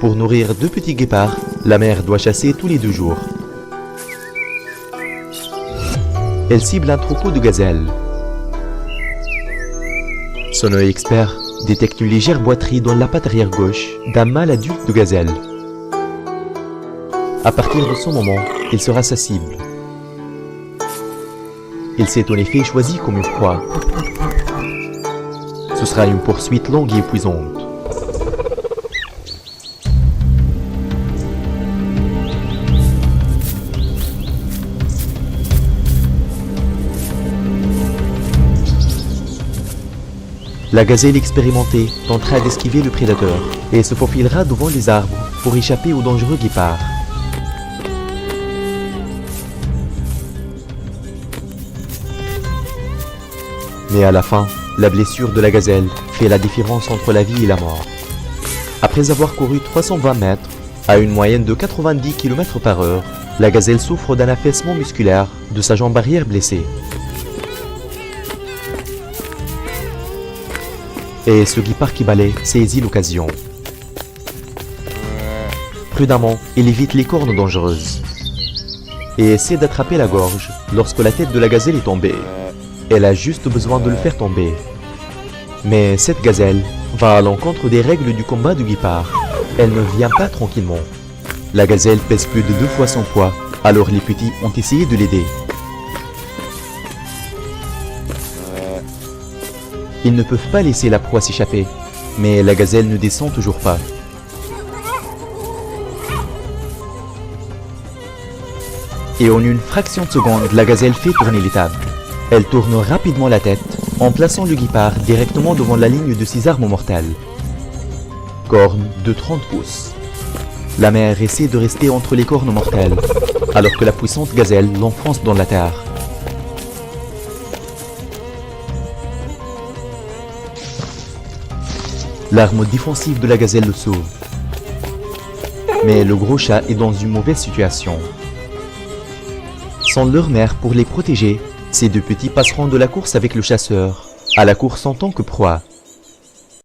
Pour nourrir 2 petits guépards, la mère doit chasser tous les 2 jours. Elle cible un troupeau de gazelles. Son œil expert détecte une légère boiterie dans la patte arrière gauche d'un mâle adulte de gazelle. À partir de ce moment, il sera sa cible. Il s'est en effet choisi comme une proie. Ce sera une poursuite longue et épuisante. La gazelle expérimentée tentera d'esquiver le prédateur et se faufilera devant les arbres pour échapper au dangereux guépard. Mais à la fin, la blessure de la gazelle fait la différence entre la vie et la mort. Après avoir couru 320 mètres, à une moyenne de 90 km/h, la gazelle souffre d'un affaissement musculaire de sa jambe arrière blessée. Et ce guépard qui balaie saisit l'occasion. Prudemment, il évite les cornes dangereuses et essaie d'attraper la gorge lorsque la tête de la gazelle est tombée. Elle a juste besoin de le faire tomber. Mais cette gazelle va à l'encontre des règles du combat du guépard. Elle ne vient pas tranquillement. La gazelle pèse plus de 2 fois son poids, alors les petits ont essayé de l'aider. Ils ne peuvent pas laisser la proie s'échapper, mais la gazelle ne descend toujours pas. Et en une fraction de seconde, la gazelle fait tourner les tables. Elle tourne rapidement la tête, en plaçant le guépard directement devant la ligne de ses armes mortelles. Cornes de 30 pouces. La mère essaie de rester entre les cornes mortelles, alors que la puissante gazelle l'enfonce dans la terre. L'arme défensive de la gazelle le sauve. Mais le gros chat est dans une mauvaise situation. Sans leur mère pour les protéger, ces 2 petits passeront de la course avec le chasseur, à la course en tant que proie.